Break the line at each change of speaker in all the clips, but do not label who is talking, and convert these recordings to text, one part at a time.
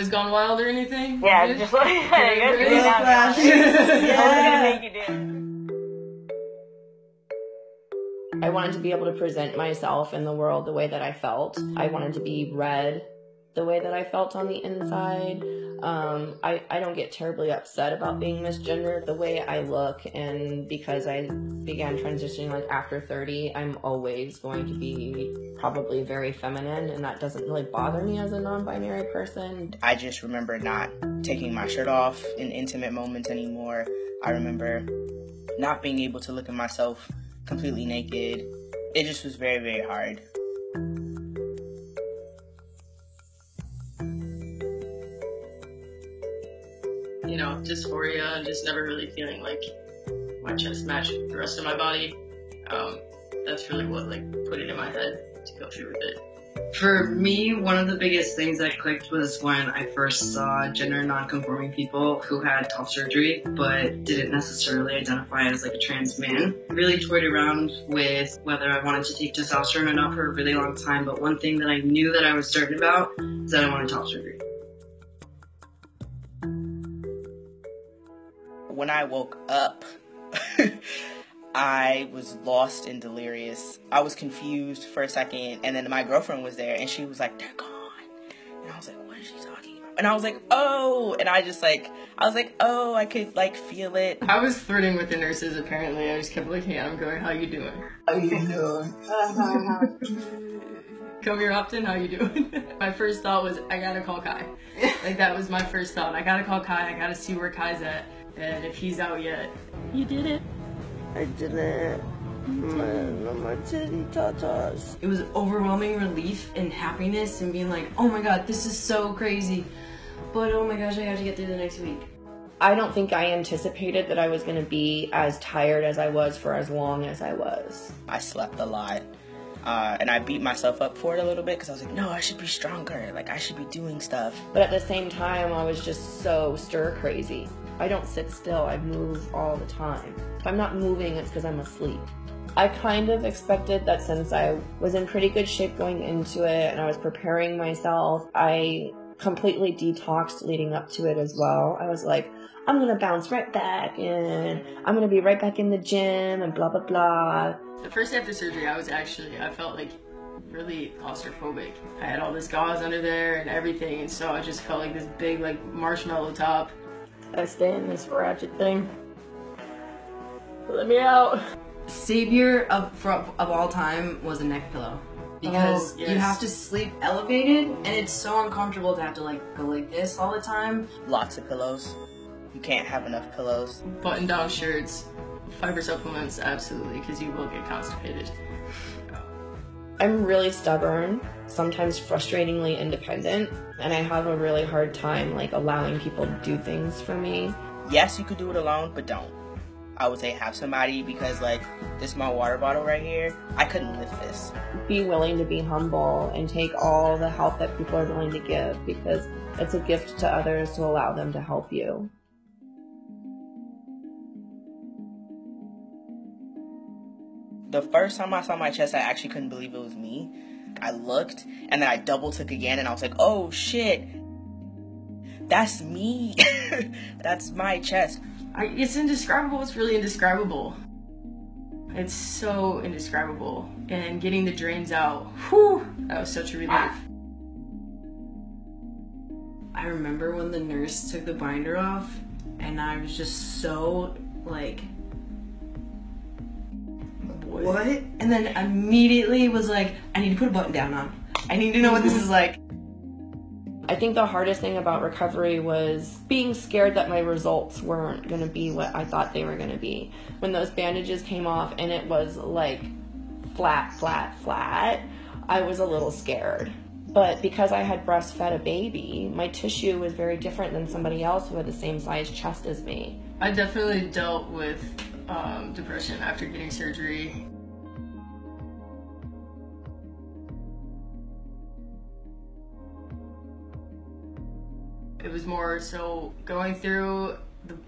Boys Gone Wild or anything?
Yeah,
Good?
just like
Yeah.
I wanted to be able to present myself in the world the way that I felt. I wanted to be read the way that I felt on the inside. I don't get terribly upset about being misgendered. The way I look, and because I began transitioning like after 30, I'm always going to be probably very feminine, and that doesn't really bother me as a non-binary person.
I just remember not taking my shirt off in intimate moments anymore. I remember not being able to look at myself completely naked. It just was very, very hard.
You know, dysphoria and just never really feeling like my chest matched the rest of my body. That's really what like put it in my head to go through with it.
For me, one of the biggest things that clicked was when I first saw gender non-conforming people who had top surgery but didn't necessarily identify as like a trans man. I really toyed around with whether I wanted to take testosterone or not for a really long time, but one thing that I knew that I was certain about is that I wanted top surgery.
When I woke up, I was lost and delirious. I was confused for a second, and then my girlfriend was there, and she was like, "They're gone." And I was like, "What is she talking about?" And I was like, "Oh," and I was like, "Oh," I could like feel it.
I was flirting with the nurses apparently. I just kept looking at them going, "How you doing? How you doing? Come here often? How you doing?" My first thought was, I gotta call Kai. Like that was my first thought. I gotta call Kai. I gotta see where Kai's at. And if he's out yet.
You did it. I did it. My titty tatas.
It was overwhelming relief and happiness and being like, oh my god, this is so crazy. But oh my gosh, I have to get through the next week.
I don't think I anticipated that I was going to be as tired as I was for as long as I was.
I slept a lot. And I beat myself up for it a little bit because I was like, no, I should be stronger. Like, I should be doing stuff.
But at the same time, I was just so stir crazy. I don't sit still, I move all the time. If I'm not moving, it's because I'm asleep. I kind of expected that since I was in pretty good shape going into it and I was preparing myself, I completely detoxed leading up to it as well. I was like, I'm gonna bounce right back and I'm gonna be right back in the gym and blah, blah, blah.
The first day after surgery, I felt like really claustrophobic. I had all this gauze under there and everything, and so I just felt like this big like marshmallow top.
I stay in this ratchet thing. Let me out.
Savior of all time was a neck pillow. Because
yes.
You have to sleep elevated, and it's so uncomfortable to have to like go like this all the time.
Lots of pillows. You can't have enough pillows.
Button-down shirts, fiber supplements, absolutely, because you will get constipated.
I'm really stubborn, sometimes frustratingly independent, and I have a really hard time like allowing people to do things for me.
Yes, you could do it alone, but don't. I would say have somebody, because like this is my water bottle right here. I couldn't lift this.
Be willing to be humble and take all the help that people are willing to give, because it's a gift to others to allow them to help you.
The first time I saw my chest, I actually couldn't believe it was me. I looked, and then I double took again, and I was like, oh shit, that's me. That's my chest.
It's indescribable. It's really indescribable. It's so indescribable. And getting the drains out, whew, that was such a relief.
I remember when the nurse took the binder off, and I was just so like, what? And then immediately was like, I need to put a button down on. I need to know what this is like.
I think the hardest thing about recovery was being scared that my results weren't going to be what I thought they were going to be. When those bandages came off and it was like flat, flat, flat, I was a little scared. But because I had breastfed a baby, my tissue was very different than somebody else who had the same size chest as me.
I definitely dealt with depression after getting surgery. It was more so going through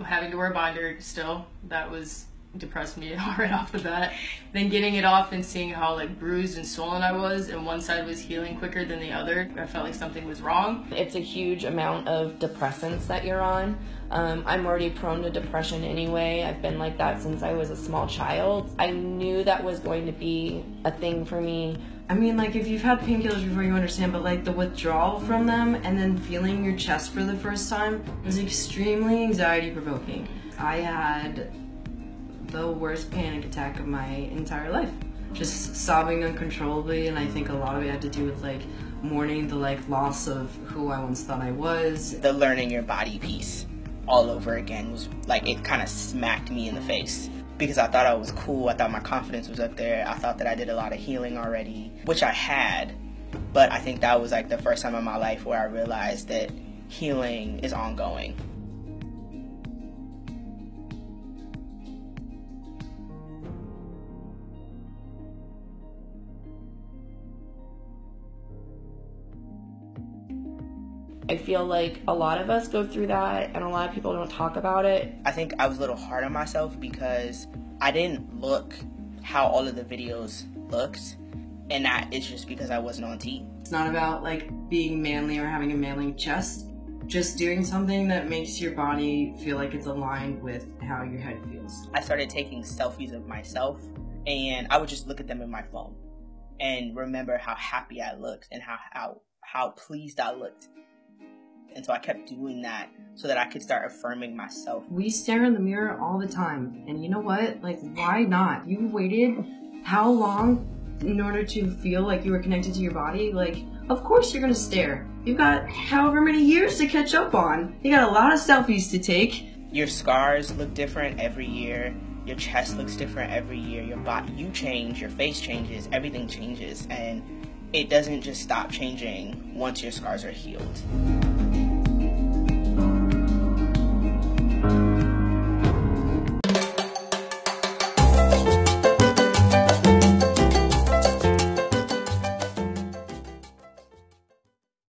having to wear a binder still. That was depressed me right off the bat. Then getting it off and seeing how like bruised and swollen I was, and one side was healing quicker than the other, I felt like something was wrong.
It's a huge amount of depressants that you're on. I'm already prone to depression anyway. I've been like that since I was a small child. I knew that was going to be a thing for me.
I mean, like, if you've had painkillers before, you understand, but like the withdrawal from them and then feeling your chest for the first time was extremely anxiety provoking. I had the worst panic attack of my entire life. Just sobbing uncontrollably, and I think a lot of it had to do with like mourning the like loss of who I once thought I was.
The learning your body piece all over again was like, it kind of smacked me in the face. Because I thought I was cool, I thought my confidence was up there, I thought that I did a lot of healing already, which I had, but I think that was like the first time in my life where I realized that healing is ongoing.
I feel like a lot of us go through that, and a lot of people don't talk about it.
I think I was a little hard on myself because I didn't look how all of the videos looked, and that is just because I wasn't on T.
It's not about like being manly or having a manly chest, just doing something that makes your body feel like it's aligned with how your head feels.
I started taking selfies of myself, and I would just look at them in my phone and remember how happy I looked and how pleased I looked. And so I kept doing that so that I could start affirming myself.
We stare in the mirror all the time. And you know what? Like, why not? You waited how long in order to feel like you were connected to your body? Like, of course you're gonna stare. You've got however many years to catch up on. You got a lot of selfies to take.
Your scars look different every year. Your chest looks different every year. Your body, you change, your face changes, everything changes. And it doesn't just stop changing once your scars are healed.